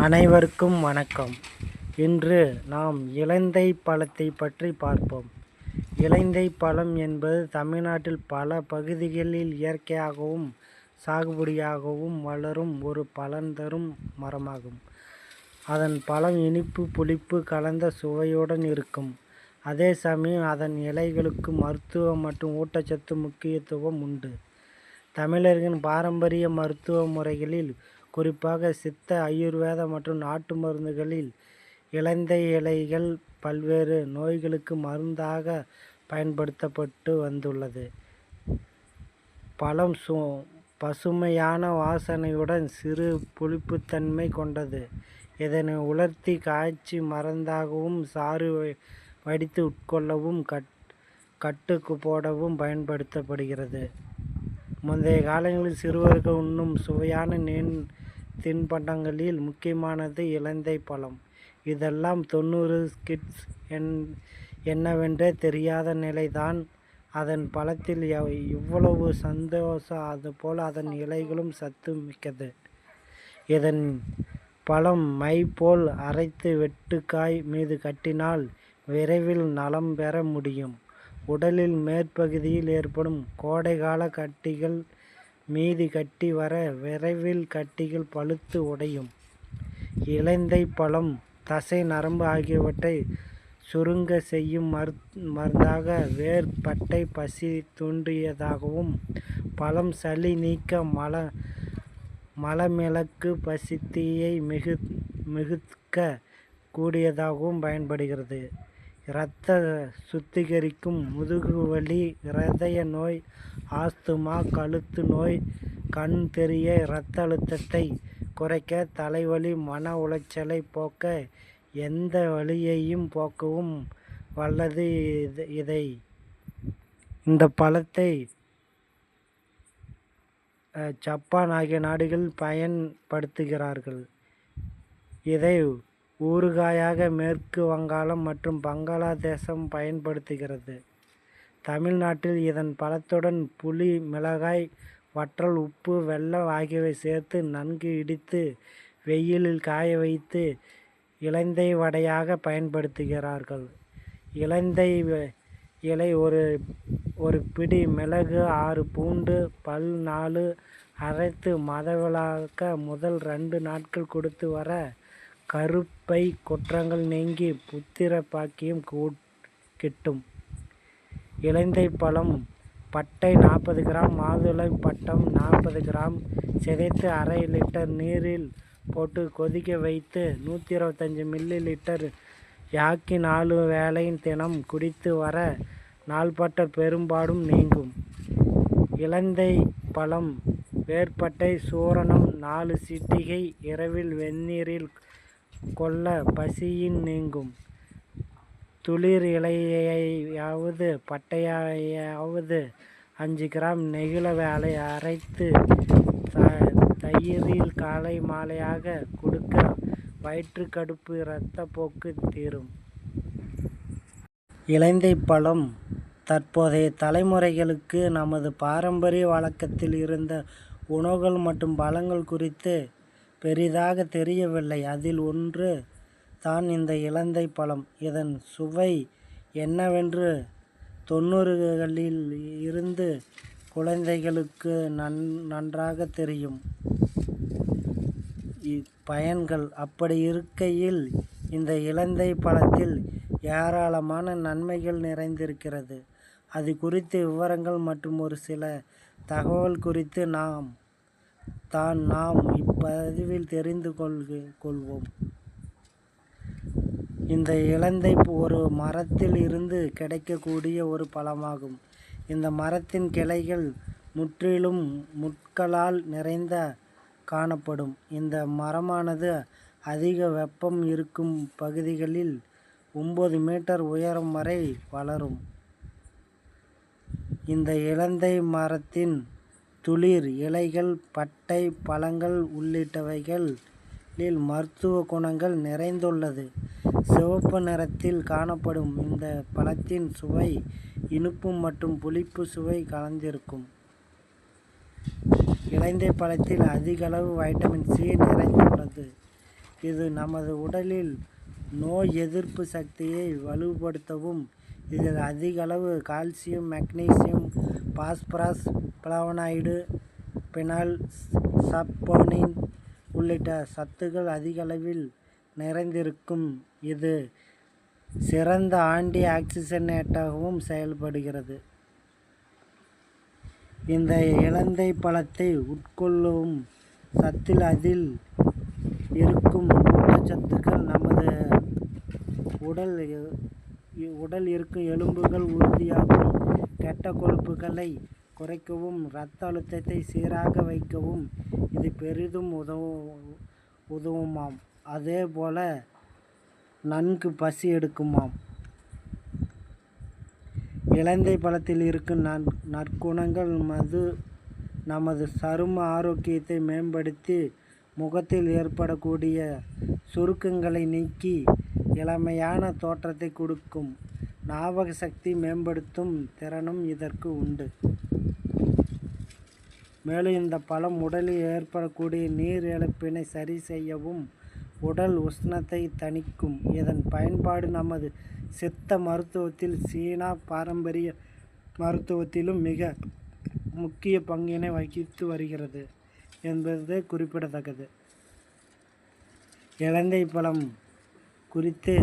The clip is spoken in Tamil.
அனைவருக்கும் வணக்கம். இன்று நாம் இலந்தை பழத்தை பற்றி பார்ப்போம். இலந்தை பழம் என்பது தமிழ்நாட்டில் பல பகுதிகளில் இயற்கையாகவும் சாகுபடியாகவும் வளரும் ஒரு பழந்தரும் மரமாகும். அதன் பழம் இனிப்பு புளிப்பு கலந்த சுவையுடன் இருக்கும். அதே சமயம் அதன் இலைகளுக்கு மருத்துவ மற்றும் ஊட்டச்சத்து முக்கியத்துவம் உண்டு. தமிழர்களின் பாரம்பரிய மருத்துவ முறைகளில் குறிப்பாக சித்த, ஆயுர்வேத மற்றும் நாட்டு மருந்துகளில் இலந்தை இலைகள் பல்வேறு நோய்களுக்கு மருந்தாக பயன்படுத்தப்பட்டு வந்துள்ளது. பழம் பசுமையான வாசனையுடன் சிறு புளிப்புத்தன்மை கொண்டது. இதனை உலர்த்தி காய்ச்சி மருந்தாகவும் சாறு வடித்து உட்கொள்ளவும் கட்டுக்கு போடவும் பயன்படுத்தப்படுகிறது. முந்தைய காலங்களில் சிறுவர்கள் உண்ணும் சுவையான தின்பண்டங்களில் முக்கியமானது இலந்தை பழம். இதெல்லாம் 90 கிட்ஸ் என்னவென்றே தெரியாத நிலைதான். அதன் பழத்தில் இவ்வளவு சந்தோஷம், அதுபோல் அதன் இலைகளும் சத்து மிக்கது. இதன் பழம் மை போல் அரைத்து வெட்டுக்காய் மீது கட்டினால் விரைவில் நலம் பெற முடியும். உடலில் மேற்பகுதியில் ஏற்படும் கோடைகால கட்டிகள் மீதி கட்டி வர விரைவில் கட்டிகள் பழுத்து உடையும். இலந்தை பழம் தசை, நரம்பு ஆகியவற்றை சுருங்க செய்யும் மருந்தாக, வேர் பட்டை பசி தூண்டியதாகவும், பழம் சளி நீக்க, மலமிளக்கு பசித்தீயை மிகுக்க கூடியதாகவும் பயன்படுகிறது. இரத்த சுத்திகரிக்கும், முதுகுவலி, இருதய நோய், ஆஸ்துமா, கழுத்து நோய், கண் தெரிய, இரத்த அழுத்தத்தை குறைக்க, தலைவலி, மன உளைச்சலை போக்க, எந்த வலியையும் போக்கவும் வல்லது. இந்த பழத்தை ஜப்பான் ஆகிய நாடுகளில் பயன்படுத்துகிறார்கள். இதை ஊறுகாயாக மேற்கு வங்காளம் மற்றும் பங்களாதேசம் பயன்படுத்துகிறது. தமிழ்நாட்டில் இதன் பழத்துடன் புளி, மிளகாய், வற்றல், உப்பு, வெல்லம் ஆகியவை சேர்த்து நன்கு இடித்து வெயிலில் காய வைத்து இலந்தை வடையாக பயன்படுத்துகிறார்கள். இலந்தை இலை ஒரு பிடி மிளகு, 6 பூண்டு பல் 4 அரைத்து மதவிலக்க முதல் 2 நாட்கள் கொடுத்து வர கருப்பை குற்றங்கள் நீங்கி புத்திர பாக்கியம் கிட்டும். இலந்தை பழம் பட்டை 40 கிராம், மாதுளை பட்டம் 40 கிராம் சிதைத்து அரை லிட்டர் நீரில் போட்டு கொதிக்க வைத்து 125 மில்லி லிட்டர் யாக்கி 4 வேளை தினம் குடித்து வர நாள்பட்ட பெரும்பாடும் நீங்கும். இலந்தை பழம் வேர்பட்டை சூரணம் 4 சிட்டிகை இரவில் வெந்நீரில் கொள்ள பசியின் நீங்கும். துளிர் இலையாவது பட்டையாவது 5 கிராம் நெகிழ வேலை அரைத்து தயிரில் காலை மாலையாக கொடுக்க வயிற்று கடுப்பு, இரத்தப்போக்கு தீரும். இலந்தை பழம் தற்போதைய தலைமுறைகளுக்கு நமது பாரம்பரிய வழக்கத்தில் இருந்த உணவுகள் மற்றும் பழங்கள் குறித்து பெரிதாக தெரியவில்லை. அதில் ஒன்று தான் இந்த இலந்தை பழம். இதன் சுவை என்னவென்று 90களில் இருந்து குழந்தைகளுக்கு நன்றாக தெரியும். பயன்கள் அப்படி இருக்கையில் இந்த இலந்தை பழத்தில் ஏராளமான நன்மைகள் நிறைந்திருக்கிறது. அது குறித்த விவரங்கள் மற்றும் ஒரு சில தகவல் குறித்து நாம் இப்பதிவில் தெரிந்து கொள்வோம். இந்த இலந்தை ஒரு மரத்தில் இருந்து கிடைக்கக்கூடிய ஒரு பழமாகும். இந்த மரத்தின் கிளைகள் முற்றிலும் முட்களால் நிறைந்த காணப்படும். இந்த மரமானது அதிக வெப்பம் இருக்கும் பகுதிகளில் 9 மீட்டர் உயரம் வரை வளரும். இந்த இலந்தை மரத்தின் துளிர், இலைகள், பட்டை, பழங்கள் உள்ளிட்டவைகளில் மருத்துவ குணங்கள் நிறைந்துள்ளது. சிவப்பு நிறத்தில் காணப்படும் இந்த பழத்தின் சுவை இனிப்பு மற்றும் புளிப்பு சுவை கலந்திருக்கும். இலந்தை பழத்தில் அதிகளவு வைட்டமின் சி நிறைந்துள்ளது. இது நமது உடலில் நோய் எதிர்ப்பு சக்தியை வலுப்படுத்தவும், இதில் அதிக அளவு கால்சியம், மெக்னீசியம், பாஸ்பரஸ், பிளவனாய்டு, பினால் சப்போனின் உள்ளிட்ட சத்துக்கள் அதிக அளவில் நிறைந்திருக்கும். இது சிறந்த ஆன்டி ஆக்சிடென்ட்டாகவும் செயல்படுகிறது. இந்த இலந்தை பழத்தை உட்கொள்ளும் சத்தில் அதில் இருக்கும் ஊட்டச்சத்துக்கள் நமது உடல் இருக்கும் எலும்புகள் உறுதியாகவும், கெட்ட கொழுப்புகளை குறைக்கவும், இரத்த அழுத்தத்தை சீராக வைக்கவும் இது பெரிதும் உதவுமாம். அதேபோல நன்கு பசி எடுக்குமாம். இலந்தை பழத்தில் இருக்கும் நற்குணங்கள் நமது சரும ஆரோக்கியத்தை மேம்படுத்தி, முகத்தில் ஏற்படக்கூடிய சுருக்கங்களை நீக்கி இளமையான தோற்றத்தை கொடுக்கும். ஞாபக சக்தி மேம்படுத்தும் திறனும் இதற்கு உண்டு. மேலும் இந்த பழம் உடலில் ஏற்படக்கூடிய நீர் இழப்பினை சரி செய்யவும், உடல் உஷ்ணத்தை தணிக்கும். இதன் பயன்பாடு நமது சித்த மருத்துவத்தில், சீனா பாரம்பரிய மருத்துவத்திலும் மிக முக்கிய பங்கினை வகித்து வருகிறது என்பது குறிப்பிடத்தக்கது. இலந்தை பழம் குறித்து